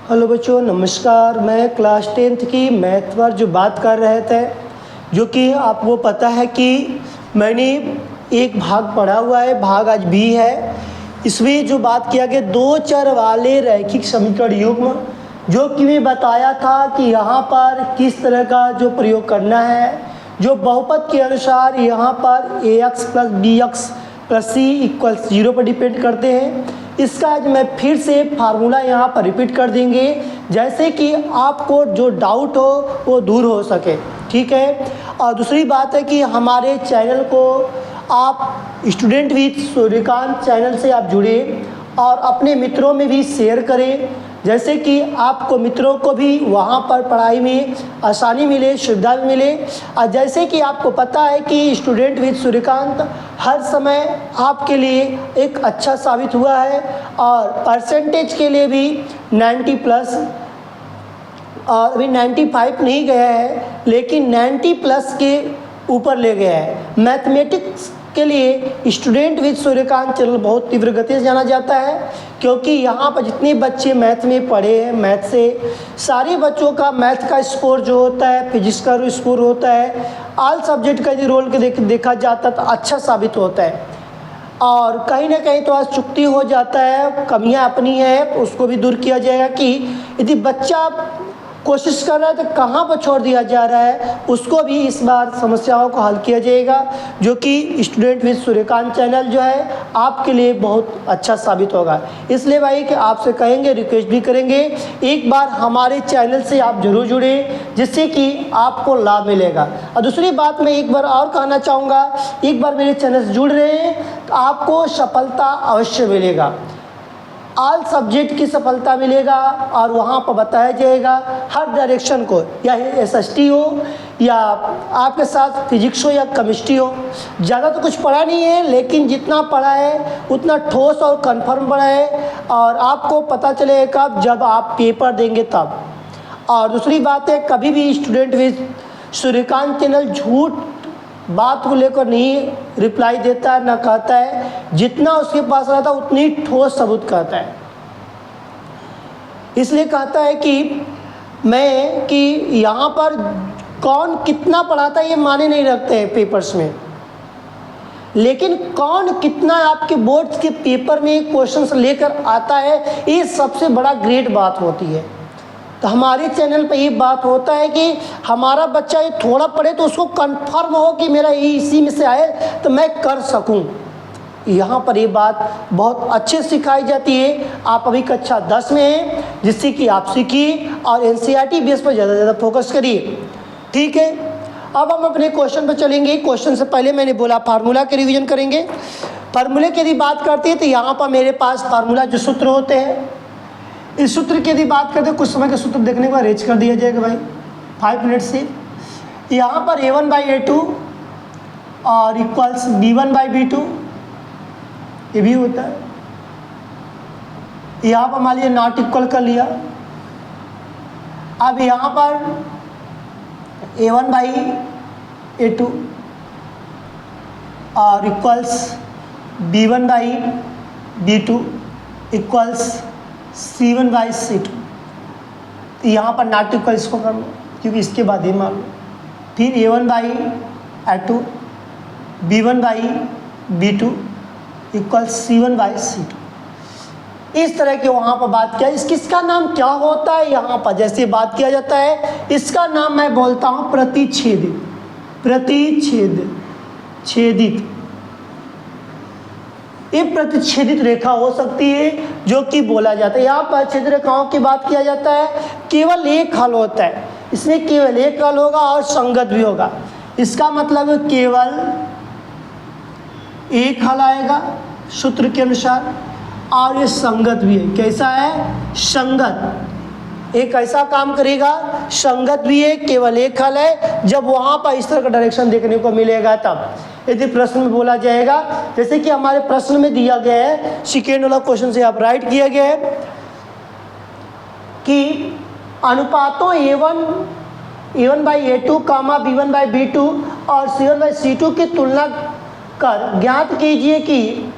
Hello बच्चों, नमस्कार। मैं क्लास 10th की मैथ पर जो बात कर रहे थे, जो कि आपको पता है कि मैंने एक भाग पढ़ा हुआ है, भाग आज भी है। इसमें जो बात किया गया दो चर वाले रैखिक समीकरण युग्म, जो कि मैं बताया था कि यहाँ पर किस तरह का जो प्रयोग करना है, जो बहुपद के अनुसार यहाँ पर ax plus bx plus c equals 0 पर डिपेंड करते हैं। इसका आज मैं फिर से फार्मूला यहाँ पर रिपीट कर देंगे, जैसे कि आपको जो डाउट हो वो दूर हो सके, ठीक है। और दूसरी बात है कि हमारे चैनल को आप स्टूडेंट विद सूर्यकांत चैनल से आप जुड़े और अपने मित्रों में भी शेयर करें, जैसे कि आपको मित्रों को भी वहाँ पर पढ़ाई में आसानी मिले, सुविधा मिले। और जैसे कि आपको पता है कि स्टूडेंट विद सूर्यकांत हर समय आपके लिए एक अच्छा साबित हुआ है और परसेंटेज के लिए भी 90 प्लस, और अभी 95 नहीं गया है लेकिन 90 प्लस के ऊपर ले गया है। मैथमेटिक्स के लिए स्टूडेंट विद सूर्यकांत चैनल बहुत तीव्र गति से जाना जाता है, क्योंकि यहाँ पर जितने बच्चे मैथ में पढ़े हैं, मैथ से सारे बच्चों का मैथ का स्कोर जो होता है, फिजिक्स का स्कोर होता है, ऑल सब्जेक्ट का यदि रोल के देखा जाता तो अच्छा साबित होता है। और कहीं ना कहीं तो आज चुकती हो जाता है, कमियाँ अपनी है, उसको भी दूर किया जाएगा कि यदि बच्चा कोशिश कर रहा है तो कहाँ पर छोड़ दिया जा रहा है, उसको भी इस बार समस्याओं को हल किया जाएगा, जो कि स्टूडेंट विद सूर्यकांत चैनल जो है आपके लिए बहुत अच्छा साबित होगा। इसलिए भाई कि आपसे कहेंगे, रिक्वेस्ट भी करेंगे, एक बार हमारे चैनल से आप जरूर जुड़े, जिससे कि आपको लाभ मिलेगा। और दूसरी बात मैं एक बार और कहना चाहूँगा, एक बार मेरे चैनल से जुड़ रहे हैं तो आपको सफलता अवश्य मिलेगा, ऑल सब्जेक्ट की सफलता मिलेगा। और वहाँ पर बताया जाएगा हर डायरेक्शन को, या एसएसटी हो या आपके साथ फिजिक्स हो या केमिस्ट्री हो। ज़्यादा तो कुछ पढ़ा नहीं है, लेकिन जितना पढ़ा है उतना ठोस और कंफर्म पढ़ा है, और आपको पता चलेगा जब आप पेपर देंगे तब। और दूसरी बात है, कभी भी स्टूडेंट विद सूर्यकांत चैनल झूठ बात को लेकर नहीं रिप्लाई देता है, ना कहता है, जितना उसके पास रहता है उतनी ठोस सबूत कहता है। इसलिए कहता है कि मैं कि यहाँ पर कौन कितना पढ़ाता है ये माने नहीं रखते हैं पेपर्स में, लेकिन कौन कितना आपके बोर्ड्स के पेपर में क्वेश्चंस लेकर आता है, ये सबसे बड़ा ग्रेट बात होती है। तो हमारे चैनल पे ये बात होता है कि हमारा बच्चा ये थोड़ा पढ़े तो उसको कंफर्म हो कि मेरा ये इसी में से आए तो मैं कर सकूं। यहाँ पर ये बात बहुत अच्छे से सिखाई जाती है। आप अभी कक्षा 10 में हैं, जिससे कि आप सीखिए और एनसीईआरटी बेस पर ज़्यादा से ज़्यादा फोकस करिए, ठीक है। अब हम अपने क्वेश्चन पर चलेंगे। क्वेश्चन से पहले मैंने बोला फार्मूला के रिविजन करेंगे। फार्मूले की यदि बात करते हैं तो यहाँ पर मेरे पास फार्मूला जो सूत्र होते हैं, इस सूत्र की यदि बात करते हैं, कुछ समय के सूत्र देखने को अरेंज कर दिया जाएगा भाई 5 मिनट से। यहाँ पर a1/a2 और इक्वल्स b1/b2, ये भी होता है। यहाँ पर मान लीजिए नॉट इक्वल कर लिया। अब यहाँ पर a1/a2 और इक्वल्स b1/b2 इक्वल्स c1/c2। यहाँ पर नॉट इक्वल इसको कर लो, क्योंकि इसके बाद ही मान लो। फिर a1/a2 b1/b2 इक्वल c1/c2। इस तरह के वहाँ पर बात किया। इसका नाम क्या होता है, यहाँ पर जैसे बात किया जाता है, इसका नाम मैं बोलता हूँ प्रतिच्छेदित। छेदित, ये प्रतिच्छेदित रेखा हो सकती है जो कि बोला जाता है। यहाँ पर छेद रेखाओं की बात किया जाता है, केवल एक हल होता है, इसमें केवल एक हल होगा और संगत भी होगा। इसका मतलब केवल एक हल आएगा सूत्र के अनुसार, और ये संगत भी है। कैसा है? संगत। एक ऐसा काम करेगा, संगत भी है, केवल एक हल है। जब वहाँ पर इस तरह का डायरेक्शन देखने को मिलेगा तब, यदि प्रश्न में बोला जाएगा, जैसे कि हमारे प्रश्न में दिया गया है, सेकेंड वाला क्वेश्चन से आप राइट किया गया है कि अनुपातों a1/a2, b1/b2 और c1/c2 की तुलना कर ज्ञात कीजिए कि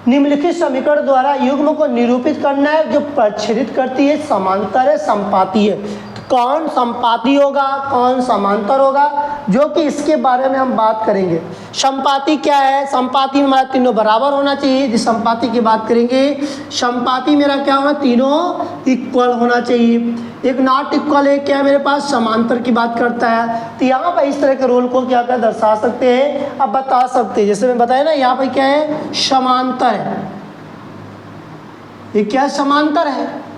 निम्नलिखित समीकरण द्वारा युग्म को निरूपित करना है जो प्रच्छेदित करती है, समांतर है, संपाती है। तो कौन संपाती होगा, कौन समांतर होगा, जो कि इसके बारे में हम बात करेंगे। संपाती क्या है? संपाती में हमारा तीनों बराबर होना चाहिए। जिस संपाती की बात करेंगे, संपाती मेरा क्या होना, तीनों इक्वल होना चाहिए। एक नॉट इक्वल है क्या मेरे पास, समांतर की बात करता है। तो यहाँ पर इस तरह के रोल को क्या कर दर्शा सकते हैं, अब बता सकते हैं। जैसे मैं बताया ना, यहाँ पर क्या है, समांतर है। ये क्या समांतर है।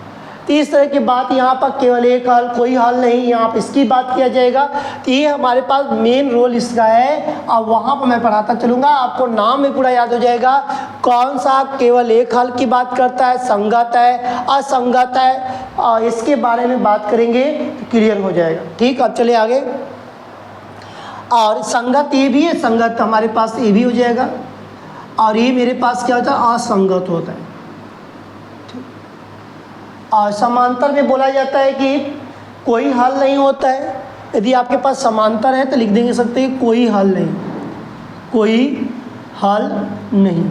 तो इस तरह की बात यहाँ पर केवल एक हल, कोई हल नहीं, यहाँ पर इसकी बात किया जाएगा। तो ये हमारे पास मेन रोल इसका है। अब वहाँ पर मैं पढ़ाता चलूँगा, आपको नाम में पूरा याद हो जाएगा। कौन सा केवल एक हल की बात करता है, संगत है, असंगत है, और इसके बारे में बात करेंगे तो क्लियर हो जाएगा। ठीक, अब चले आगे। और संगत ये भी है, संगत हमारे पास ये भी हो जाएगा। और ये मेरे पास क्या होता है, असंगत होता है। और समांतर में बोला जाता है कि कोई हल नहीं होता है। यदि आपके पास समांतर है तो लिख देंगे सकते हैं कोई हल नहीं, कोई हल नहीं।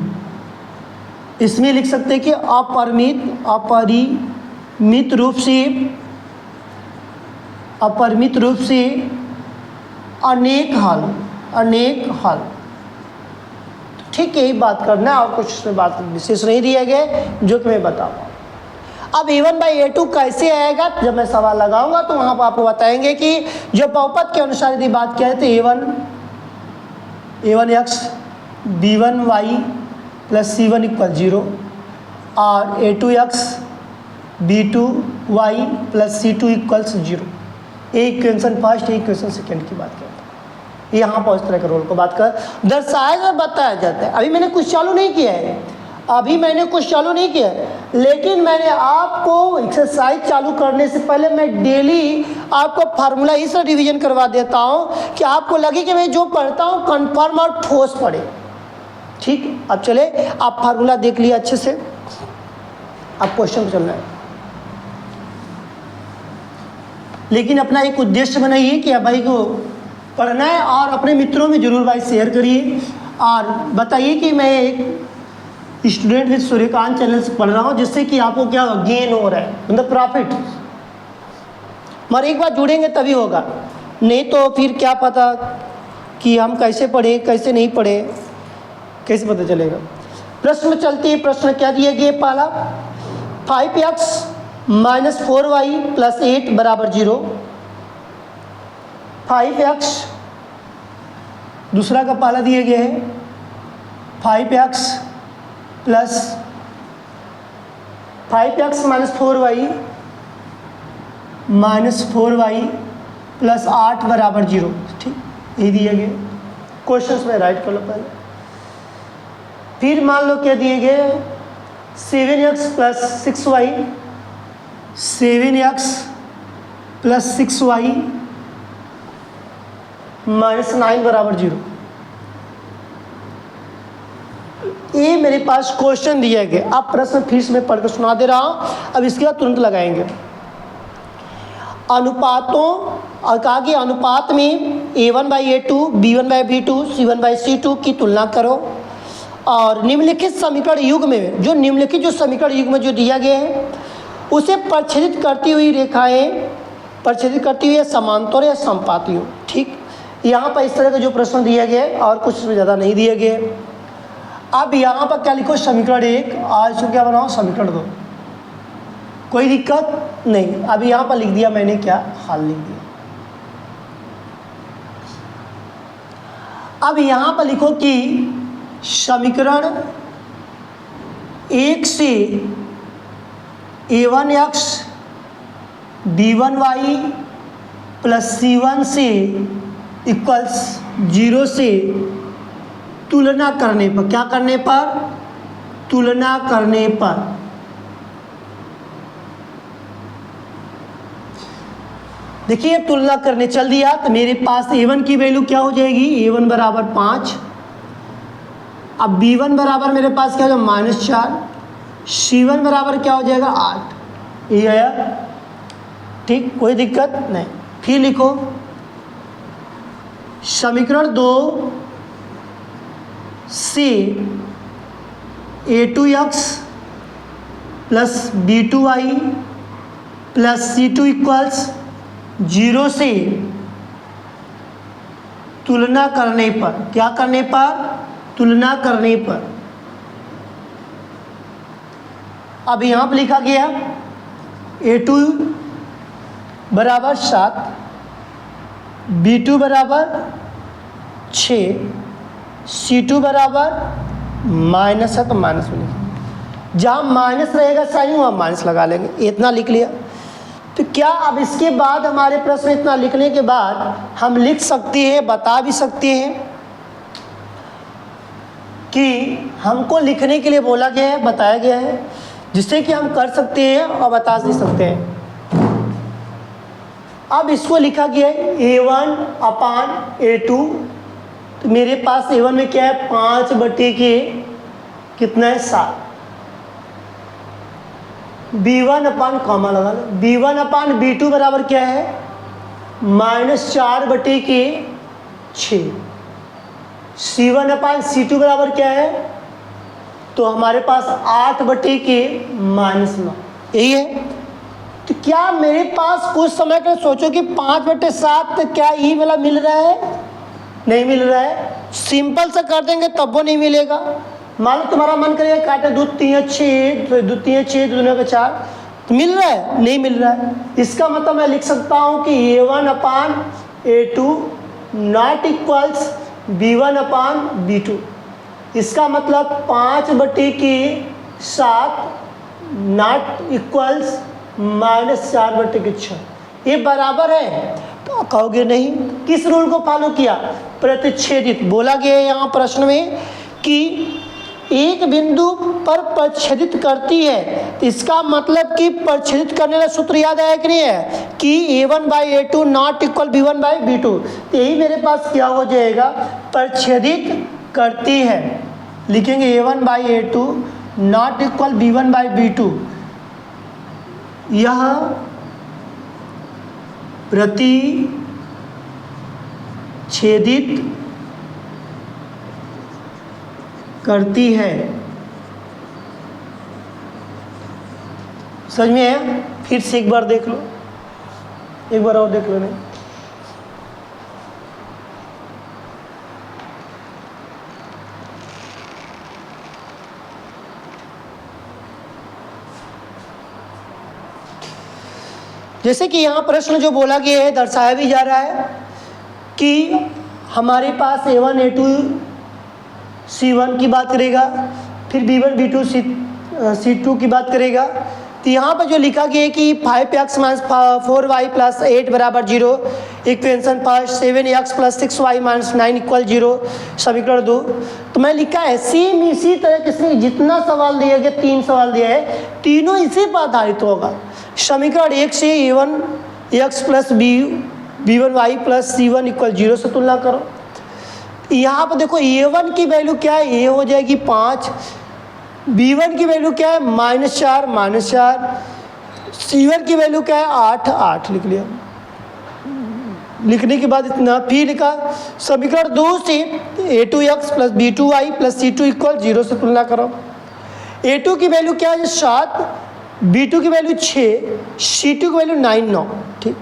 इसमें लिख सकते हैं कि अपरिमित रूप से अनेक हल। ठीक है, यही बात करना है और कुछ इसमें बात विशेष नहीं दिया गया जो कि मैं बताऊँगा। अब a1/a2 कैसे आएगा, जब मैं सवाल लगाऊंगा तो वहां पर आपको बताएंगे कि जो बहुपद के अनुसार यदि बात किया तो a1x b1y प्लस c1 = 0 और a2x b2y प्लस c2 = 0। ये इक्वेशन फर्स्ट, ये इक्वेशन सेकेंड की बात करता है। यहाँ पर इस तरह के रोल को बात कर दर्शाया और बताया जाता है। अभी मैंने कुछ चालू नहीं किया है, लेकिन मैंने आपको एक्सरसाइज चालू करने से पहले मैं डेली आपको फार्मूला इस रिवीजन करवा देता हूँ कि आपको लगे कि मैं जो पढ़ता हूँ कंफर्म और ठोस पढ़े। ठीक, अब चले, आप फार्मूला देख लिया अच्छे से, अब क्वेश्चन पे चलना है। लेकिन अपना एक उद्देश्य बनाइए कि आप भाई को पढ़ना है और अपने मित्रों में जरूर भाई शेयर करिए और बताइए कि मैं एक स्टूडेंट विद सूर्यकांत चैनल से पढ़ रहा हूँ, जिससे कि आपको क्या गेन हो रहा है, मतलब प्रॉफिट। मगर एक बार जुड़ेंगे तभी होगा, नहीं तो फिर क्या पता कि हम कैसे पढ़े कैसे नहीं पढ़े, कैसे पता चलेगा। प्रश्न में चलते हैं। प्रश्न क्या दिया गया, पहला 5x - 4y + 8 = 0। 5x दूसरा का पहला दिया गया है 5x - 4y + 8 = 0। ठीक, ये दिए गए क्वेश्चंस में राइट कर लो पहले। फिर मान लो क्या दिए गए 7x + 6y - 9 = 0। ये मेरे पास क्वेश्चन दिया गया। अब प्रश्न फिर से मैं पढ़कर सुना दे रहा हूँ, अब इसके बाद तुरंत लगाएंगे। अनुपातों और कहा कि अनुपात में a1/a2 b1/b2 c1/c2 की तुलना करो और निम्नलिखित समीकरण युग्म में जो समीकरण युग्म जो दिया गया है उसे प्रच्छेदित करती हुई रेखाएं प्रच्छेदित करती हुई समांतर या संपाती हो। ठीक, यहाँ पर इस तरह का जो प्रश्न दिया गया है और कुछ इसमें ज़्यादा नहीं दिया गया है। अब यहाँ पर क्या लिखो, समीकरण 1 और इसको क्या बनाओ, समीकरण 2। कोई दिक्कत नहीं। अब यहाँ पर लिख दिया मैंने, क्या हल लिख दिया। अब यहाँ पर लिखो कि समीकरण 1 से a1x b1y + c1 से = 0 से तुलना करने पर, क्या करने पर, तुलना करने पर देखिए तुलना करने चल दिया तो मेरे पास a1 की वैल्यू क्या हो जाएगी, a1 = 5। अब b1 बराबर मेरे पास क्या हो जाएगा -4, c1 बराबर क्या हो जाएगा 8। ये आया, ठीक, कोई दिक्कत नहीं। फिर लिखो समीकरण 2 से a2x plus b2y plus c2 equals 0 से तुलना करने पर, क्या करने पर? तुलना करने पर। अब यहाँ पर लिखा गया a2 बराबर 7, b2 बराबर 6, c2 बराबर माइनस है तो माइनस में लिखेंगे, जहाँ माइनस रहेगा साइन वहाँ माइनस लगा लेंगे। इतना लिख लिया। तो क्या अब इसके बाद हमारे प्रश्न इतना लिखने के बाद हम लिख सकते हैं, बता भी सकते हैं कि हमको लिखने के लिए बोला गया है, बताया गया है, जिससे कि हम कर सकते हैं और बता भी सकते हैं। अब इसको लिखा गया है a1 अपान a2। तो मेरे पास a1 में क्या है? 5 बटे के कितना है? 7। b1 अपान कॉमा लगा लो, b1 अपान b2 बराबर क्या है? -4 बटे के 6। c1 अपान c2 बराबर क्या है? तो हमारे पास 8 बटे के -9, यही है। तो क्या मेरे पास कुछ समय का सोचो कि 5 बटे 7 तो क्या ई वाला मिल रहा है? नहीं मिल रहा है। सिंपल से कर देंगे तब वो नहीं मिलेगा। मान लो तुम्हारा मन करेगा काटे 2 3 6, 2 3 6 2 का 4, तो मिल रहा है? नहीं मिल रहा है। इसका मतलब मैं लिख सकता हूँ कि a1 upon a2 not equals b1 upon b2। इसका मतलब 5 बटे के 7 नॉट इक्वल्स -4 बटे के 6, ये बराबर है। तो कहोगे नहीं, किस रूल को फॉलो किया? प्रतिच्छेदित। बोला गया है यहाँ प्रश्न में कि एक बिंदु पर प्रतिच्छेदित करती है, तो इसका मतलब कि प्रतिच्छेदित करने का सूत्र याद आया कि नहीं है कि a1/a2 नॉट इक्वल b1/b2। तो यही मेरे पास क्या हो जाएगा? प्रतिच्छेदित करती है। लिखेंगे a1/a2 नॉट इक्वल b1/b2। यह प्रतिच्छेदित करती है। समझ में है? फिर से एक बार देख लो, एक बार और देख लो। नहीं, जैसे कि यहाँ प्रश्न जो बोला गया है, दर्शाया भी जा रहा है कि हमारे पास a1 a2 c1 की बात करेगा, फिर b1 b2 c2 की बात करेगा। तो यहाँ पर जो लिखा गया है कि 5x - 4y + 8 बराबर 0, इक्वेशन फर्स्ट 7x + 6y - 9 = 0, समीकरण 2। तो मैं लिखा है सेम इसी तरह किसने जितना सवाल दिया गया, 3 सवाल दिया है, तीनों इसी पर आधारित होगा। समीकरण 1 से a1x + b1y + c1 = 0 से तुलना करो। यहाँ पर देखो a1 की वैल्यू क्या है? a हो जाएगी 5, b1 की वैल्यू क्या है? -4, c1 की वैल्यू क्या है? 8 लिख लिया। लिखने के बाद इतना फिर लिखा समीकरण 2 से a2x + b2y + c2 = 0 से तुलना करो। a2 की वैल्यू क्या है? 7, b2 की वैल्यू 6, c2 की वैल्यू 9। ठीक।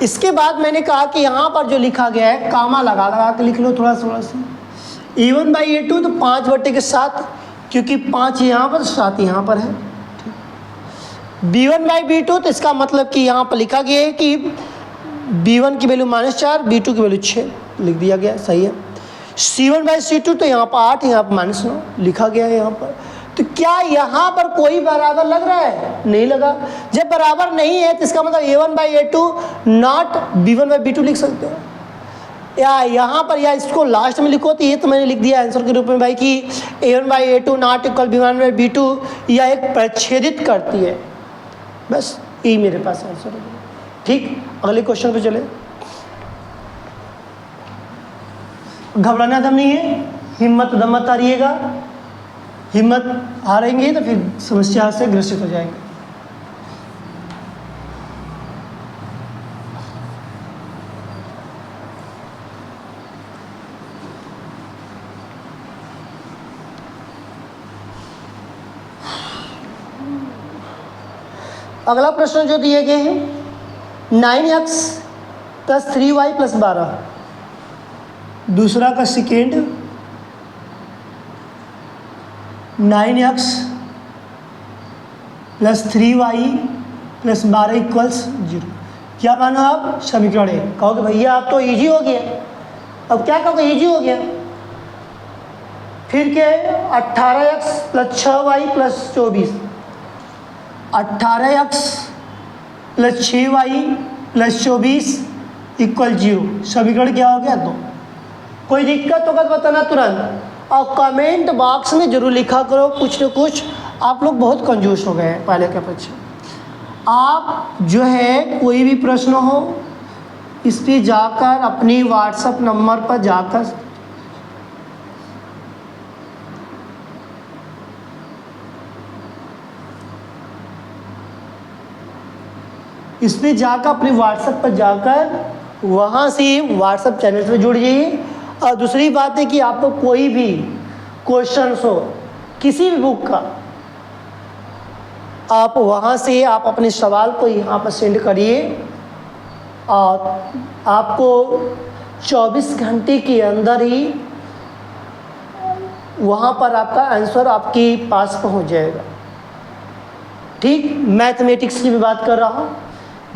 इसके बाद मैंने कहा कि यहाँ पर जो लिखा गया है कामा लगा के लिख लो थोड़ा सा। a1/a2 तो 5 बटे के 7, क्योंकि 5 यहाँ पर 7 यहाँ पर है। b1/b2 तो इसका मतलब कि यहाँ पर लिखा गया है कि b1 की वैल्यू -4, b2 की वैल्यू 6 लिख दिया गया, सही है। c1/c2 तो यहाँ पर 8, यहाँ पर -9 लिखा गया है यहाँ पर। तो क्या यहाँ पर कोई बराबर लग रहा है? नहीं लगा। जब बराबर नहीं है तो इसका मतलब a1/a2 नॉट b1/b2 लिख सकते हैं, या यहाँ पर या इसको लास्ट में लिखो। तो ये तो मैंने लिख दिया आंसर के रूप में भाई कि a1/a2 नॉट इक्वल b1/b2, यह एक प्रतिच्छेदित करती है। बस यही मेरे पास आंसर है। ठीक, अगले क्वेश्चन पे चले। घबराना दम नहीं है, हिम्मत दम मत हारिएगा। हिम्मत हारेंगे तो फिर समस्या से ग्रसित हो जाएंगे। अगला प्रश्न जो दिए गए हैं 9x + 3y + 12, दूसरा का सेकेंड 9x + 3y + 12 = 0। क्या मानो आप? समीकरण ए। कहोगे भैया आप तो इजी हो गया। अब क्या कहोगे? इजी हो गया। फिर क्या है? 18x + 6y + 24, 18x + 6y + 24 = 0। समीकरण क्या हो गया? 2। कोई दिक्कत होगा तो बताना तुरंत, और कमेंट बॉक्स में जरूर लिखा करो कुछ न कुछ। आप लोग बहुत कंजूस हो गए हैं पहले के अपेक्षा। आप जो है कोई भी प्रश्न हो इस पे जाकर अपनी व्हाट्सएप नंबर पर जाकर अपने व्हाट्सएप पर जाकर वहाँ से व्हाट्सएप चैनल से जुड़ जाइए। और दूसरी बात है कि आपको कोई भी क्वेश्चंस हो किसी भी बुक का, आप वहाँ से आप अपने सवाल को यहाँ पर सेंड करिए और आपको 24 घंटे के अंदर ही वहाँ पर आपका आंसर आपके पास पहुँच जाएगा। ठीक, मैथमेटिक्स की भी बात कर रहा हूँ।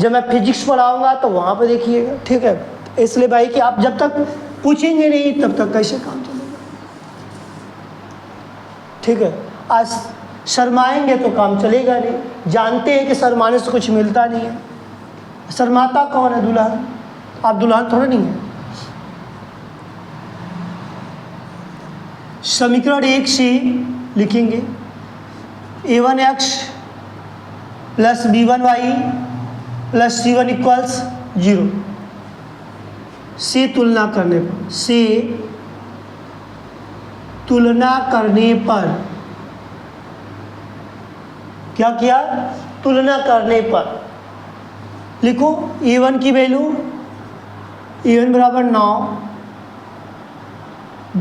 जब मैं फिजिक्स पढ़ाऊँगा तो वहाँ पर देखिएगा। ठीक है, इसलिए भाई कि आप जब तक पूछेंगे नहीं तब तक कैसे काम चलेगा। ठीक है, आज शर्माएंगे तो काम चलेगा नहीं। जानते हैं कि शर्माने से कुछ मिलता नहीं है। शर्माता कौन है? दुल्हन। आप दुल्हन थोड़ा नहीं है। समीकरण 1 से लिखेंगे a1x + b1y + c1 = 0 से तुलना करने पर क्या किया? तुलना करने पर लिखो a1 की वैल्यू a1 = 9,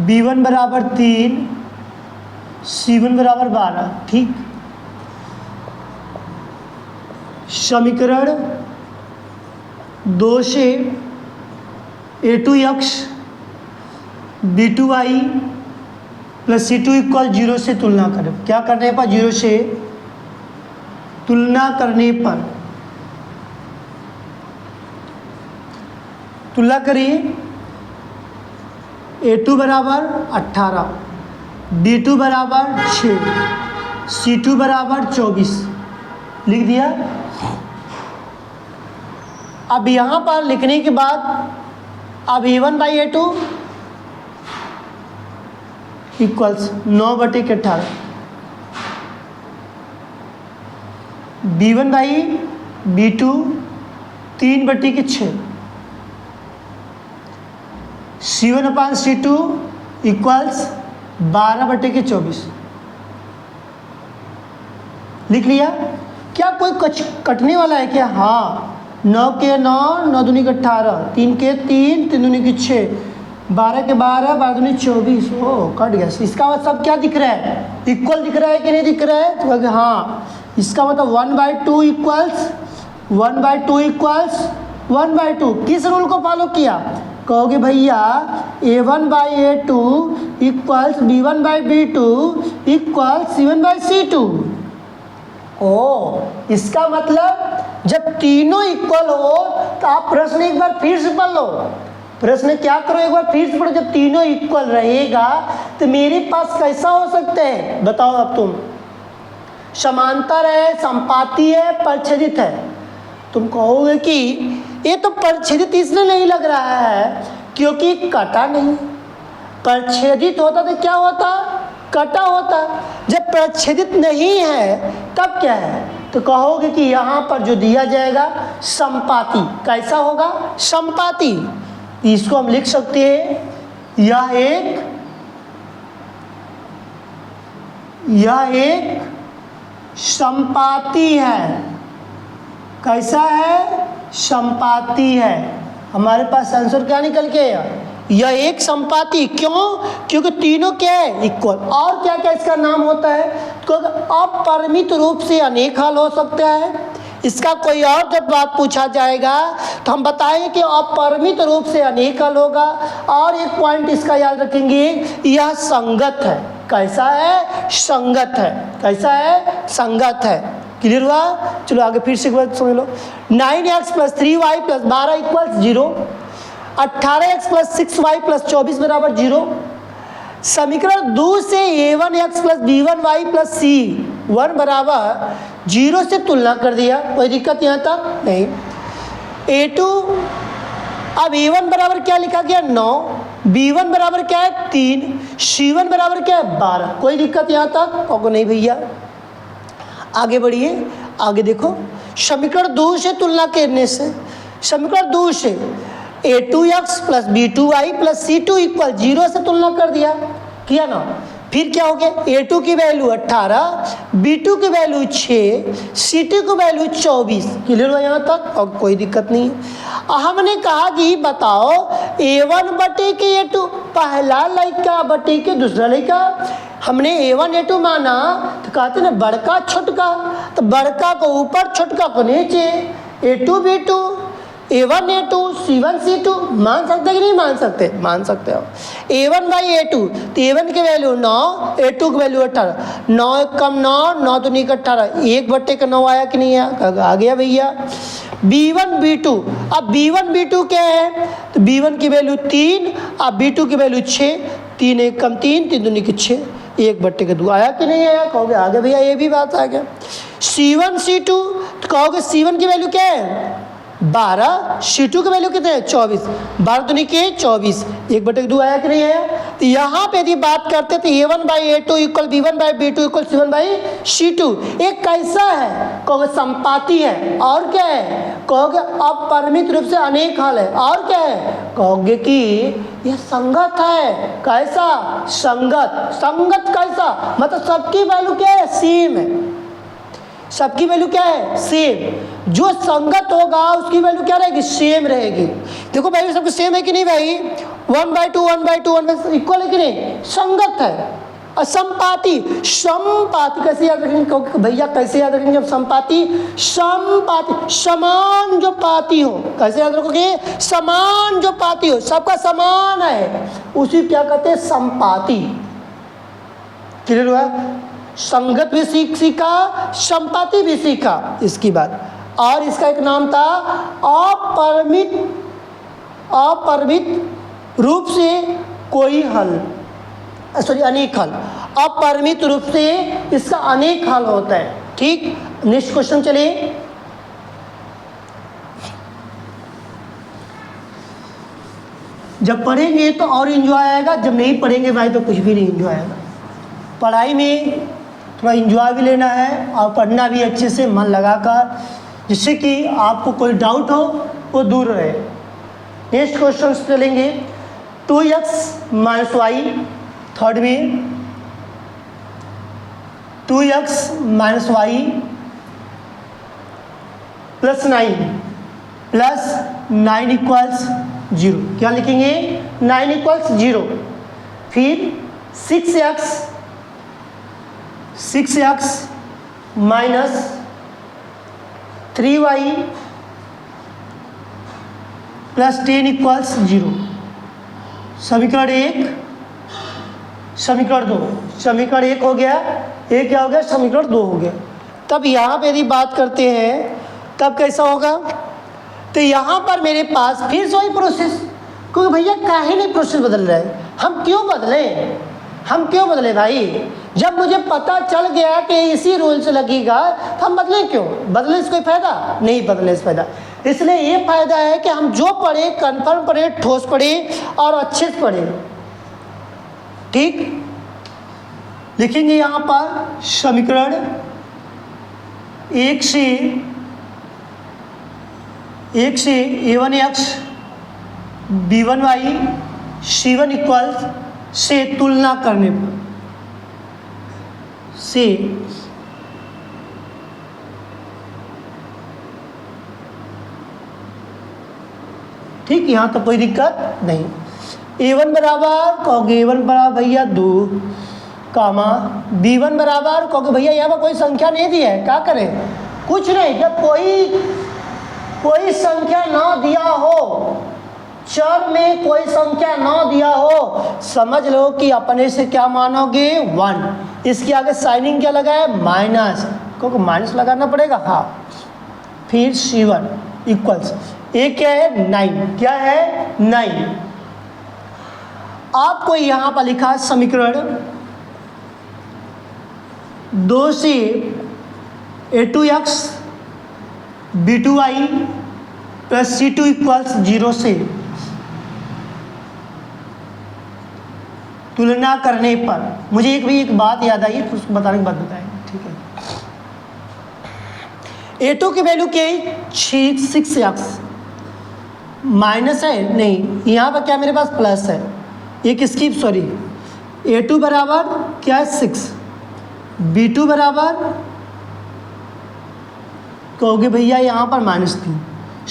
b1 = 3, c1 = 12। ठीक, समीकरण 2 से a2x b2y + c2 = 0 से तुलना करें। क्या करने पर? 0 से तुलना करने पर। तुलना करिए a2 = 18, b2 = 6, c2 = 24। लिख दिया। अब यहाँ पर लिखने के बाद अब a1/a2 = 9/18, b1/b2 3/6, c1/c2 = 12/24। लिख लिया। क्या कोई कटने वाला है क्या? हाँ, 9 के 9, 9 दूनी 18, 3 के 3, 3 दूनी 6, 12 के 12, 12 दूनी 24। ओ कट गया। इसका मतलब क्या दिख रहा है? इक्वल दिख रहा है कि नहीं दिख रहा है? तो कहोगे हाँ। इसका मतलब 1/2 = 1/2। किस रूल को फॉलो किया? कहोगे भैया a1/a2 = b1/b2 = c1/c2। ओ, इसका मतलब जब तीनों इक्वल हो तो आप प्रश्न एक बार फिर से पढ़ लो। प्रश्न क्या करो? एक बार फिर से पढ़ो। जब तीनों इक्वल रहेगा तो मेरे पास कैसा हो सकता है? बताओ अब तुम। समांतर है, संपाती है, परिच्छेदित है। तुम कहोगे कि ये तो परिच्छेदित इसलिए नहीं लग रहा है क्योंकि कटा नहीं। परिच्छेदित होता तो क्या होता? कटा होता। जब परिच्छेदित नहीं है तब क्या है? तो कहोगे कि यहाँ पर जो दिया जाएगा संपाती। कैसा होगा? संपाती। इसको हम लिख सकते हैं यह एक संपाती है। कैसा है? संपाती है। हमारे पास आंसर क्या निकल के आया? यह एक संपाती। क्यों? क्योंकि तीनों क्या है? इक्वल। और क्या क्या इसका नाम होता है? क्योंकि अपरिमित रूप से अनेक हल हो सकता है, इसका कोई और जब बात पूछा जाएगा तो हम बताएंगे कि अपरिमित रूप से अनेक हल होगा। और एक पॉइंट इसका याद रखेंगे, यह संगत है। कैसा है? संगत है। कैसा है? संगत है। क्लियर हुआ? चलो आगे फिर से एक बार समझ लो। 9x + 3y + 12 = 0, 18x + 6y + 24 बराबर 0। समीकरण 2 से a1x + b1y + c1 बराबर 0 से तुलना कर दिया। कोई दिक्कत यहाँ तक नहीं। a2, अब a1 बराबर क्या लिखा गया? 9, b1 बराबर क्या है? 3, c1 बराबर क्या है? 12। कोई दिक्कत यहाँ तक? और नहीं भैया। आगे बढ़िए, आगे देखो। समीकरण 2 से तुलना करने से, समीकरण 2 से a2x + b2y + c2 = 0 से तुलना कर दिया, किया ना। फिर क्या हो गया? a2 की वैल्यू 18, b2 की वैल्यू 6, c2 की वैल्यू 24। क्लियर हुआ यहाँ तक? और कोई दिक्कत नहीं है। हमने कहा कि बताओ a1 बटे के a2, पहला लड़का बटे के दूसरा लड़का। हमने a1 a2 माना तो कहते ना बड़का छोटका, तो बड़का को ऊपर छोटका को नीचे। a2 b2, a1 a2, c1 c2। मान सकते कि नहीं मान सकते? मान सकते हो। a1/a2, तो a1 की वैल्यू 9, a2 की वैल्यू 18। 9 कम 9, 9 दूनी 18, 1/9 आया कि नहीं आया? आ गया भैया। b1 b2, अब b1 b2 क्या है? तो b1 की वैल्यू 3, अब b2 की वैल्यू 6, 3 1 कम 3, 3 दूनी 6, 1/2 आया कि नहीं आया? कहोगे आ गया भैया, ये भी बात आ गया। c1 c2, तो कहोगे c1 की वैल्यू क्या है? 12, c2 की वैल्यू कितने है? 24, 12 दूनी के 24, 1/2 आया कि नहीं आया? तो यहाँ पे यदि बात करते तो a1/a2 = b1/b2 = c1/c2। एक कैसा है? कहोगे संपाती है। और क्या है? कहोगे अपरिमित रूप से अनेक हल है। और क्या है? कहोगे कि यह संगत है। कैसा? संगत। संगत कैसा? मतलब सबकी वैल्यू क्या है? सेम है। सबकी वैल्यू क्या है? सेम। जो संगत होगा उसकी वैल्यू क्या रहेगी? सेम रहेगी। देखो वैल्यू सबकी सेम है कि नहीं भाई? 1/2 1/2 1/2 इक्वल है कि नहीं? संगत है। और संपाती, संपाती कैसे याद रखेंगे भैया? कैसे याद रखेंगे? जब संपाती, संपाती समान जो पाती हो। कैसे याद रखोगे? समान जो पाती हो, सबका समान है, उसी क्या कहते हैं? संपाती। क्लियर हुआ? संगत भी सीखा, संपाती भी सीखा इसकी बात। और इसका एक नाम था अपरिमित रूप से कोई हल, सॉरी अनेक हल। अपरिमित रूप से इसका अनेक हल होता है। ठीक, नेक्स्ट क्वेश्चन चलिए। जब पढ़ेंगे तो और एंजॉय आएगा, जब नहीं पढ़ेंगे भाई तो कुछ भी नहीं एंजॉय आएगा। पढ़ाई में थोड़ा एंजॉय भी लेना है और पढ़ना भी अच्छे से मन लगाकर, जिससे कि आपको कोई डाउट हो वो दूर रहे। नेक्स्ट क्वेश्चन चलेंगे। 2x - y, थर्ड में 2x - y + 9 = 0। क्या लिखेंगे? 9 = 0। फिर 6x - 3y + 10 = 0। समीकरण 1, समीकरण 2। समीकरण 1 हो गया, एक क्या हो गया? समीकरण 2 हो गया। तब यहाँ पे यदि बात करते हैं तब कैसा होगा? तो यहाँ पर मेरे पास फिर से वही प्रोसेस, क्योंकि भैया काहे नहीं प्रोसेस बदल रहा है? हम क्यों बदलें? हम क्यों बदले भाई? जब मुझे पता चल गया कि इसी रूल से लगेगा तो हम बदले क्यों? बदलने से कोई फायदा नहीं, बदलने से फायदा इसलिए ये फायदा है कि हम जो पढ़े कंफर्म पढ़े, ठोस पढ़े और अच्छे से पढ़े। ठीक, लिखेंगे यहाँ पर समीकरण 1 से a1x b1y c1 = से तुलना करने पर से ठीक, यहाँ तो कोई दिक्कत नहीं। a1 बराबर कहोगे a1 बराबर भैया 2 कामा b1 बराबर कहोगे भैया यहाँ पर कोई संख्या नहीं दी है, क्या करें? कुछ नहीं, जब कोई संख्या ना दिया हो, चर में कोई संख्या ना दिया हो, समझ लो कि अपने से क्या मानोगे 1। इसके आगे साइनिंग क्या लगा है माइनस, क्योंकि माइनस लगाना पड़ेगा। हाँ, फिर C1 इक्वल्स ये क्या है 9, क्या है 9। आपको यहाँ पर लिखा है समीकरण 2 से A2x B2y plus C2 equals 0 से तुलना करने पर मुझे एक बात याद आई, फिर उसको बताने के बाद बताएंगे, ठीक है। A2 की वैल्यू क्या है 6x माइनस है, नहीं यहाँ पर क्या मेरे पास प्लस है, एक स्किप सॉरी। A2 बराबर क्या है 6, B2 बराबर कहोगे भैया यहाँ पर -3,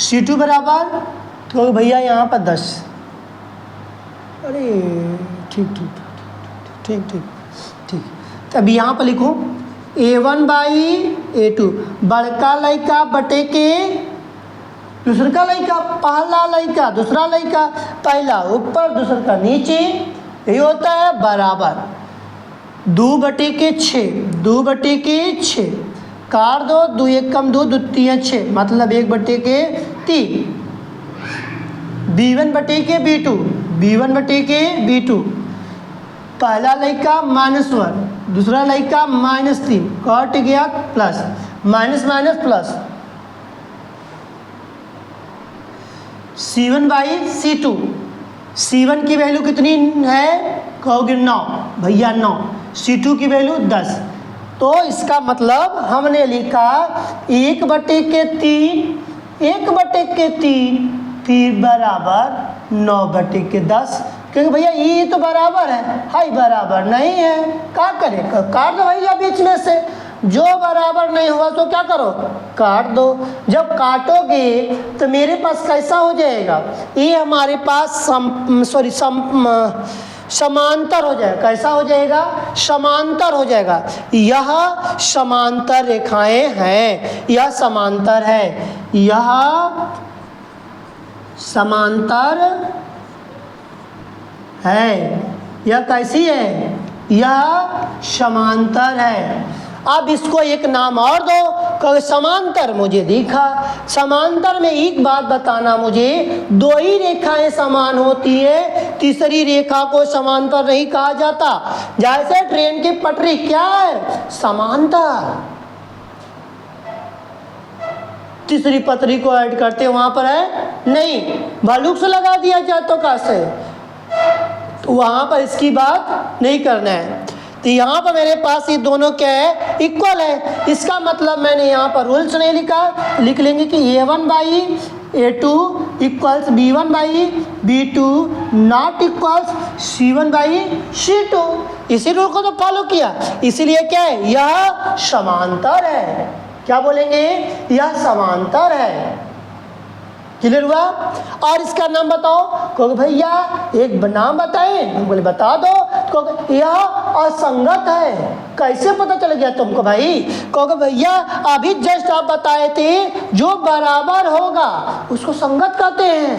C2 बराबर कहोगे भैया यहाँ पर 10। अरे ठीक। तब यहाँ पर लिखो A1/A2 बड़का लड़का बटे के दूसरा लड़का, पहला लड़का दूसरा लड़का, पहला ऊपर दूसरा का नीचे, यही होता है बराबर 2/6, 2/6 काट दो, 2 1 कम 2, 2 3 6, मतलब 1/3। B1/B2, B1/B2 पहला लड़का -1 दूसरा लड़का -3, कट गया plus, minus minus plus. C1/C2, C1 की वैल्यू कितनी है कहोगे 9, भैया 9, C2 की वैल्यू 10। तो इसका मतलब हमने लिखा 1/3, 1/3 फिर बराबर 9/10, क्योंकि भैया ये तो बराबर है, हाई बराबर नहीं है, क्या करें, काट दो भैया बीच में से, जो बराबर नहीं हुआ तो क्या करो काट दो। जब काटोगे तो मेरे पास कैसा हो जाएगा, ये हमारे पास समांतर हो जाएगा। कैसा हो जाएगा, समांतर हो जाएगा। यह समांतर रेखाएं हैं, यह समांतर है, यह समांतर है, यह कैसी है, यह समांतर है। अब इसको एक नाम और दो, क्योंकि समांतर मुझे दिखा। समांतर में एक बात बताना मुझे, 2 ही रेखाएं समान होती है, तीसरी रेखा को समांतर नहीं कहा जाता। जैसे ट्रेन की पटरी क्या है, समांतर, तीसरी पटरी को ऐड करते वहां पर है नहीं, भालुक से लगा दिया जाए तो कैसे, तो वहां पर इसकी बात नहीं करना है। तो यहाँ पर मेरे पास ये दोनों क्या है, इक्वल है। इसका मतलब मैंने यहाँ पर रूल्स नहीं लिखा, लिख लेंगे कि A1/A2 equals B1/B2 not equals C1/C2। इसी रूल को तो फॉलो किया, इसीलिए क्या है, यह समांतर है। क्या बोलेंगे, यह समांतर है। क्लियर हुआ। और इसका नाम बताओ, क्योंकि भैया एक नाम बताएं, बोले बता दो, क्योंकि यह असंगत है। कैसे पता चल गया तुमको भाई, क्योंकि भैया अभी जस्ट आप बताए थे जो बराबर होगा उसको संगत कहते हैं।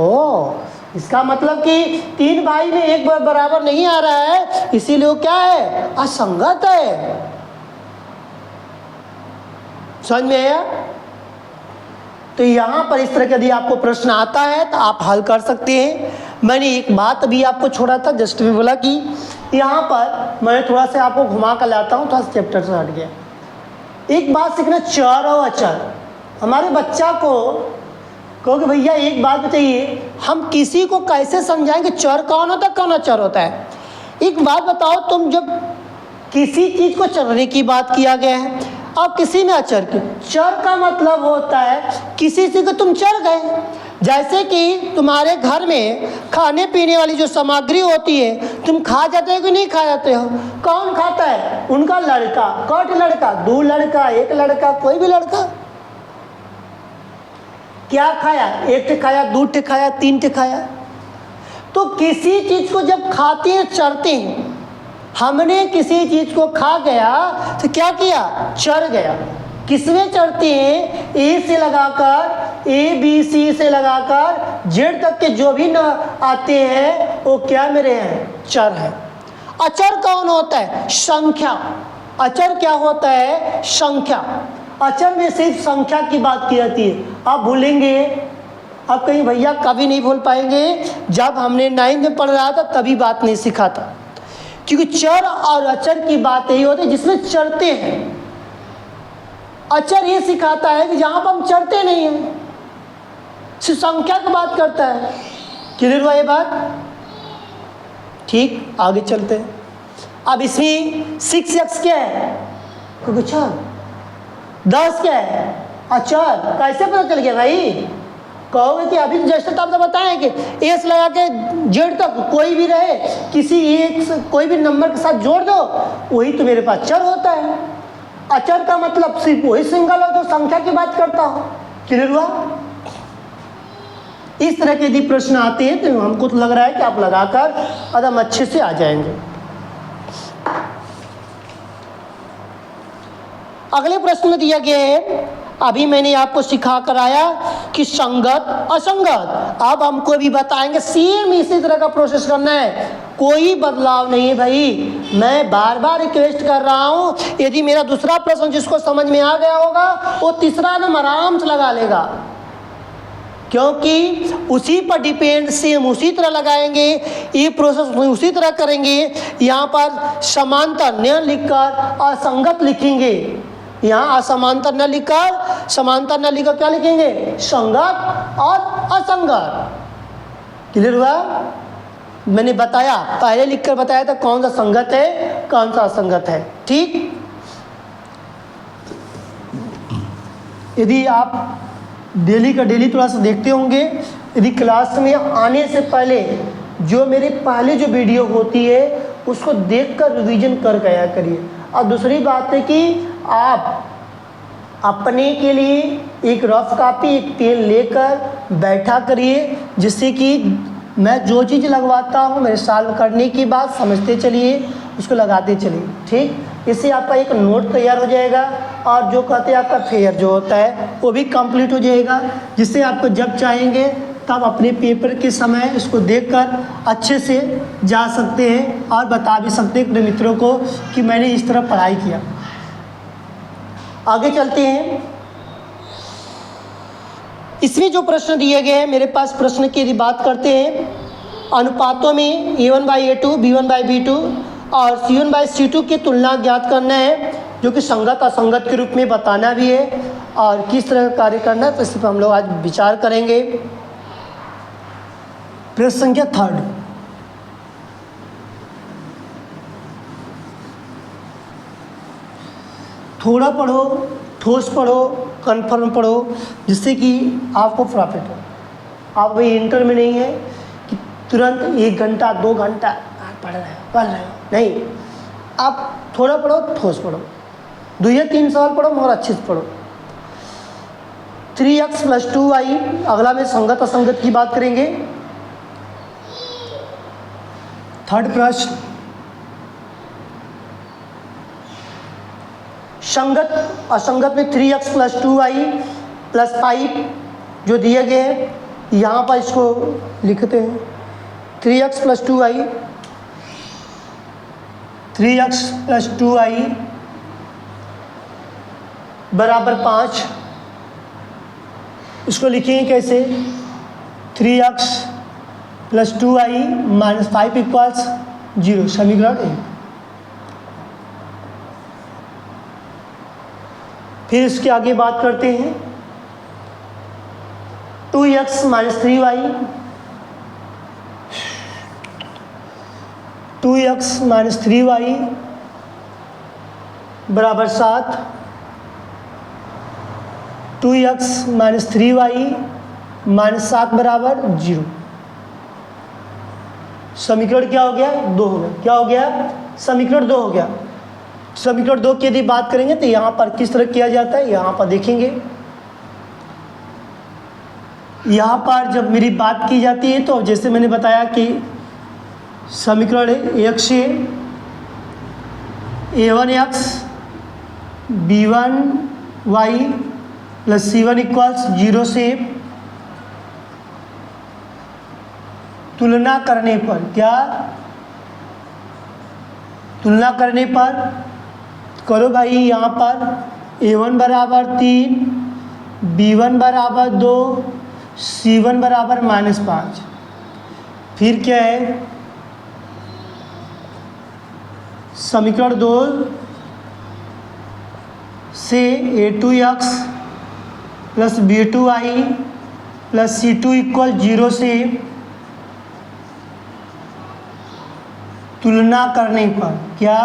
ओ, इसका मतलब कि 3 भाई में एक बराबर नहीं आ रहा है, इसीलिए वो क्या है, असंगत है। समझ में आया। तो यहाँ पर इस तरह का यदि आपको प्रश्न आता है तो आप हल कर सकते हैं। मैंने एक बात अभी आपको छोड़ा था, जस्ट भी बोला कि यहाँ पर मैं थोड़ा सा आपको घुमा कर लाता हूँ, थोड़ा चैप्टर से हट गया। एक बात सीखना, चर और अचर। हमारे बच्चा को कहोगे भैया एक बात बताइए, हम किसी को कैसे समझाएंगे चर कौन होता है कौन अचर होता है। एक बात बताओ, तुम जब किसी चीज़ को चरने की बात किया गया है और किसी में अचर की, चर का मतलब होता है किसी चीज को तुम चर गए। जैसे कि तुम्हारे घर में खाने पीने वाली जो सामग्री होती है, तुम खा जाते हो कि नहीं खा जाते हो, कौन खाता है, उनका लड़का। कौन लड़का, 2 लड़का, 1 लड़का, कोई भी लड़का। क्या खाया, 1 खाया, 2 खाया, 3 खाया। तो किसी चीज को जब खाते हैं चरते हैं। हमने किसी चीज को खा गया तो क्या किया, चर गया। किसमें चढ़ते हैं? ए से लगाकर, ए बी सी से लगाकर जेड तक के जो भी न आते हैं वो क्या मेरे हैं? चर है। अचर कौन होता है? संख्या। अचर क्या होता है? संख्या। अचर में सिर्फ संख्या की बात की जाती है। आप भूलेंगे, आप कहीं भैया कभी नहीं भूल पाएंगे, जब हमने 9th में पढ़ रहा था तभी बात नहीं सीखा था, क्योंकि चर और अचर की बात यही होती है जिसमें चढ़ते हैं। अचर ये सिखाता है कि जहां पर हम चढ़ते नहीं हैं, सिर्फ संख्या की बात करता है। क्लियर हुआ ये बात? ठीक, आगे चलते हैं। अब इसमें 6x क्या है? क्योंकि चर। 10 क्या है? अचर। कैसे पता चल गया भाई? कहोगे कि अभी जैसे तो आपने बताया कि एस लगा के जेड तक कोई भी रहे, किसी एक कोई भी नंबर के साथ जोड़ दो, वही तो मेरे पास चर होता है। अचर का मतलब सिर्फ वही सिंगल हो जो संख्या की बात करता हो। क्लियर हुआ? इस तरह के यदि प्रश्न आते हैं तो हमको तो लग रहा है कि आप लगाकर एकदम अच्छे से आ जाएंगे। अगले प्रश्न में दिया गया है, अभी मैंने आपको सिखा कर आया कि संगत असंगत। अब हमको भी बताएंगे, सेम इसी तरह का प्रोसेस करना है, कोई बदलाव नहीं है भाई। मैं बार बार रिक्वेस्ट कर रहा हूं, यदि मेरा दूसरा प्रश्न जिसको समझ में आ गया होगा वो तीसरा नंबर आराम से लगा लेगा, क्योंकि उसी पर डिपेंड, सेम उसी तरह लगाएंगे, ये प्रोसेस उसी तरह करेंगे। यहाँ पर समांतर न लिखकर असंगत लिखेंगे, यहाँ असमांतर न लिखकर, समांतर न लिखकर क्या लिखेंगे? संगत और असंगत। क्लियर हुआ? मैंने बताया, पहले लिखकर बताया था कौन सा संगत है कौन सा असंगत है। ठीक, यदि आप डेली का डेली थोड़ा सा देखते होंगे, यदि क्लास में आने से पहले जो मेरे पहले जो वीडियो होती है उसको देखकर रिवीजन कर गया करिए। और दूसरी बात है कि आप अपने के लिए एक रफ कॉपी, एक पेन लेकर बैठा करिए, जिससे कि मैं जो चीज़ लगवाता हूँ मेरे सॉल्व करने की बात समझते चलिए, उसको लगाते चलिए। ठीक, इससे आपका एक नोट तैयार हो जाएगा और जो कहते हैं आपका फेयर जो होता है वो भी कंप्लीट हो जाएगा, जिससे आपको जब चाहेंगे तब अपने पेपर के समय इसको देखकर अच्छे से जा सकते हैं और बता भी सकते हैं अपने मित्रों को कि मैंने इस तरह पढ़ाई किया। आगे चलते हैं। इसमें जो प्रश्न दिए गए हैं मेरे पास, प्रश्न की यदि बात करते हैं, अनुपातों में A1/A2, B1/B2 और C1/C2 की तुलना ज्ञात करना है, जो कि संगत असंगत के रूप में बताना भी है और किस तरह का कार्य करना है, तो इस पर हम लोग आज विचार करेंगे। प्रश्न संख्या 3, थोड़ा पढ़ो, ठोस पढ़ो, कन्फर्म पढ़ो, जिससे कि आपको प्रॉफिट हो। आप वही इंटर में नहीं है कि तुरंत 1 घंटा 2 घंटा पढ़ रहे हो, नहीं। आप थोड़ा पढ़ो, ठोस पढ़ो, 2 या 3 सवाल पढ़ो मगर अच्छे से पढ़ो। 3x + 2y, अगला में संगत असंगत की बात करेंगे। 3rd प्रश्न, संगत असंगत में 3x + 2y + 5 जो दिए गए हैं, यहाँ पर इसको लिखते हैं 3x + 2y, 3x + 2y = 5। इसको लिखेंगे कैसे? 3x + 2y - 5 = 0, समीकरण 1। फिर इसके आगे बात करते हैं, 2x - 3y, 2x - 3y = 7, 2x - 3y - 7 = 0। समीकरण क्या हो गया? 2 हो गया। क्या हो गया? समीकरण 2 हो गया। समीकरण 2 की यदि बात करेंगे तो यहाँ पर किस तरह किया जाता है, यहाँ पर देखेंगे। यहाँ पर जब मेरी बात की जाती है तो जैसे मैंने बताया कि समीकरण 1 से A1x B1 Y plus C1 equals 0 से तुलना करने पर, क्या तुलना करने पर करो भाई, यहाँ पर A1 बराबर 3, B1 बराबर 2, C1 बराबर -5। फिर क्या है, समीकरण 2 से A2x plus B2y plus C2 equal 0 से तुलना करने पर, क्या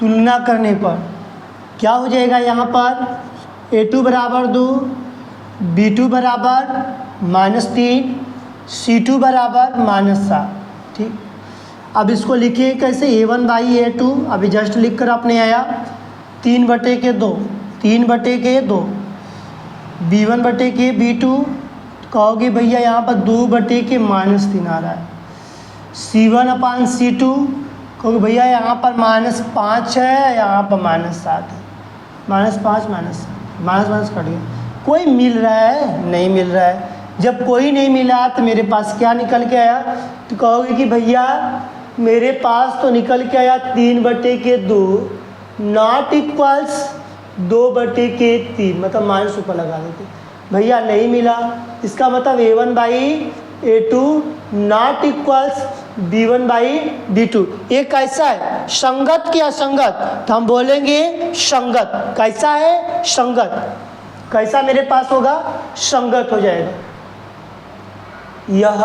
तुलना करने पर क्या हो जाएगा, यहाँ पर A2 बराबर 2, B2 बराबर -3, C2 बराबर -7। ठीक, अब इसको लिखिए कैसे, A1 बाई A2, अभी जस्ट लिख कर आपने आया 3/2, 3/2, B1 बटे के B2, कहोगे भैया यहाँ पर 2/-3 आ रहा है, C1/C2, कहोगे भैया यहाँ पर -5 है, यहाँ पर -7 है, -5 माइनस कट गया, कोई मिल रहा है, नहीं मिल रहा है। जब कोई नहीं मिला तो मेरे पास क्या निकल के आया, तो कहोगे कि भैया मेरे पास तो निकल के आया 3/2 नॉट इक्वल्स 2/3, मतलब माइनस ऊपर लगा देते, भैया नहीं मिला, इसका मतलब A1 by A2 not equals B1 by B2। ये कैसा है, संगत कि असंगत, तो हम बोलेंगे संगत। कैसा है, संगत। कैसा मेरे पास होगा, संगत हो जाएगा। यह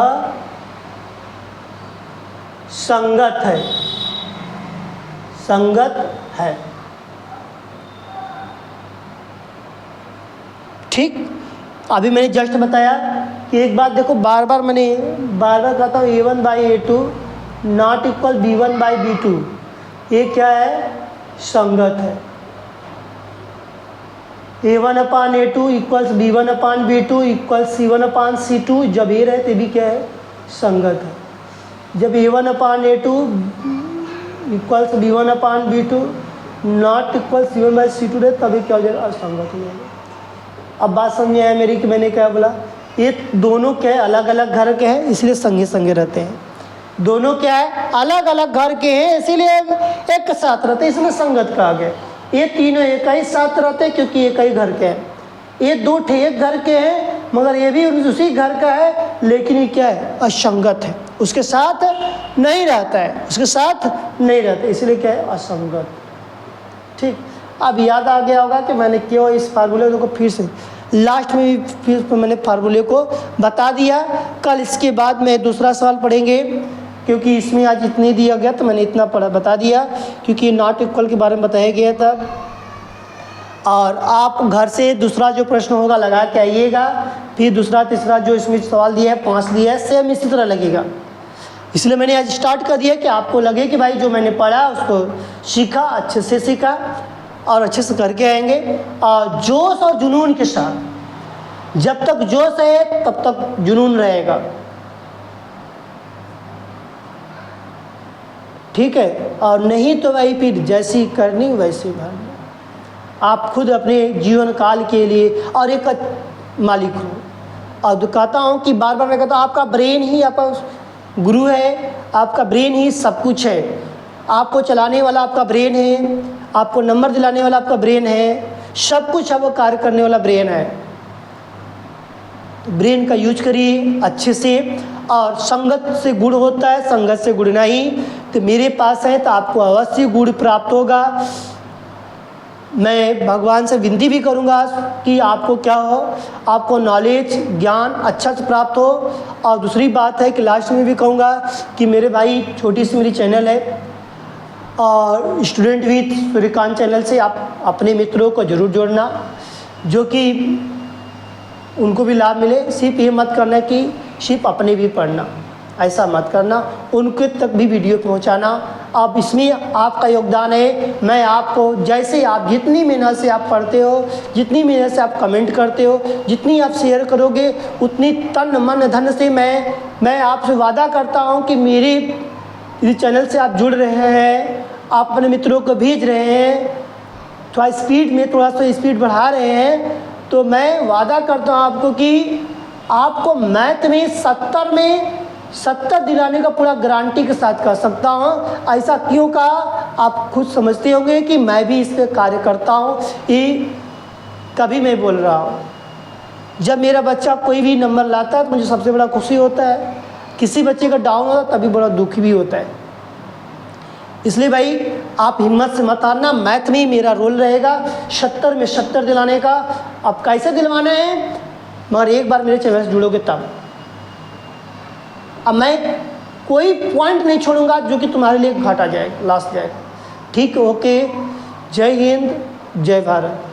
संगत है, संगत है। ठीक, अभी मैंने जस्ट बताया कि एक बात देखो, बार बार कहता हूँ A1 by A2 not equal B1 by B2, ये क्या है, संगत है। A1/A2 equals B1/B2 equals C1/C2, जब ये रहे तभी क्या है, संगत है। जब A1/A2 equals B1/B2 not equals C1/C2 रहे तभी क्या हो जाएगा, असंगत हो जाएगा। अब बात समझ आया मेरी कि मैंने क्या बोला, ये दोनों क्या है, अलग अलग घर के हैं इसलिए संगे संगे रहते हैं। दोनों क्या है, अलग अलग घर के हैं इसीलिए एक साथ रहते हैं, इसलिए संगत कहा गया। ये तीनों एक ही साथ रहते हैं क्योंकि एक ही घर के हैं। ये दो ठे एक घर के हैं मगर ये भी उसी घर का है, लेकिन ये क्या है, असंगत है, उसके साथ नहीं रहता है, उसके साथ नहीं रहता, इसलिए क्या है, असंगत। ठीक, अब याद आ गया होगा कि मैंने क्यों इस फार्मूले को फिर से लास्ट में भी फिर मैंने फार्मूले को बता दिया। कल इसके बाद में दूसरा सवाल पढ़ेंगे, क्योंकि इसमें आज इतनी दिया गया तो मैंने इतना बता दिया, क्योंकि नॉट इक्वल के बारे में बताया गया था। और आप घर से दूसरा जो प्रश्न होगा लगा के आइएगा, फिर दूसरा तीसरा जो इसमें सवाल दिया है 5 दिया है, सेम इसी तरह लगेगा। इसलिए मैंने आज स्टार्ट कर दिया कि आपको लगे कि भाई जो मैंने पढ़ा उसको सीखा, अच्छे से सीखा और अच्छे से करके आएंगे। और जोश और जुनून के साथ, जब तक जोश है तब तक जुनून रहेगा। ठीक है, और नहीं तो भाई फिर जैसी करनी वैसी भरनी। आप खुद अपने जीवन काल के लिए और एक मालिक हो। और कहता हूँ कि बार बार मैं कहता हूँ, आपका ब्रेन ही आपका गुरु है, आपका ब्रेन ही सब कुछ है। आपको चलाने वाला आपका ब्रेन है, आपको नंबर दिलाने वाला आपका ब्रेन है, सब कुछ आपको कार्य करने वाला ब्रेन है। तो ब्रेन का यूज करिए अच्छे से। और संगत से गुण होता है, संगत से गुण नहीं। तो मेरे पास है तो आपको अवश्य गुण प्राप्त होगा। मैं भगवान से विनती भी करूंगा कि आपको क्या हो, आपको नॉलेज ज्ञान अच्छा से प्राप्त हो। और दूसरी बात है कि लास्ट में भी कहूँगा कि मेरे भाई छोटी सी मेरी चैनल है, और स्टूडेंट विथ सूर्यकांत चैनल से आप अपने मित्रों को ज़रूर जोड़ना, जो कि उनको भी लाभ मिले। सिर्फ ये मत करना कि सिर्फ अपने भी पढ़ना, ऐसा मत करना, उनके तक भी वीडियो पहुंचाना। आप इसमें आपका योगदान है। मैं आपको जैसे आप जितनी मेहनत से आप पढ़ते हो, जितनी मेहनत से आप कमेंट करते हो, जितनी आप शेयर करोगे, उतनी तन मन धन से मैं आपसे वादा करता हूं कि मेरे चैनल से आप जुड़ रहे हैं, आप अपने मित्रों को भेज रहे हैं, थोड़ा स्पीड में थोड़ा सा स्पीड बढ़ा रहे हैं, तो मैं वादा करता हूँ आपको कि आपको मैथ में 70 दिलाने का पूरा गारंटी के साथ कर सकता हूँ। ऐसा क्यों कहा आप खुद समझते होंगे कि मैं भी इस पर कार्य करता हूँ। ये कभी मैं बोल रहा हूँ, जब मेरा बच्चा कोई भी नंबर लाता है तो मुझे सबसे बड़ा खुशी होता है, किसी बच्चे का डाउन होता है तभी बड़ा दुखी भी होता है। इसलिए भाई आप हिम्मत से मत हारना, मैथ में ही मेरा रोल रहेगा 70 में 70 दिलाने का। अब कैसे दिलवाना है, मगर एक बार मेरे चैनल से जुड़ोगे तब। अब मैं कोई पॉइंट नहीं छोड़ूंगा जो कि तुम्हारे लिए घाटा जाएगा, लॉस जाएगा। ठीक, ओके, जय हिंद, जय भारत।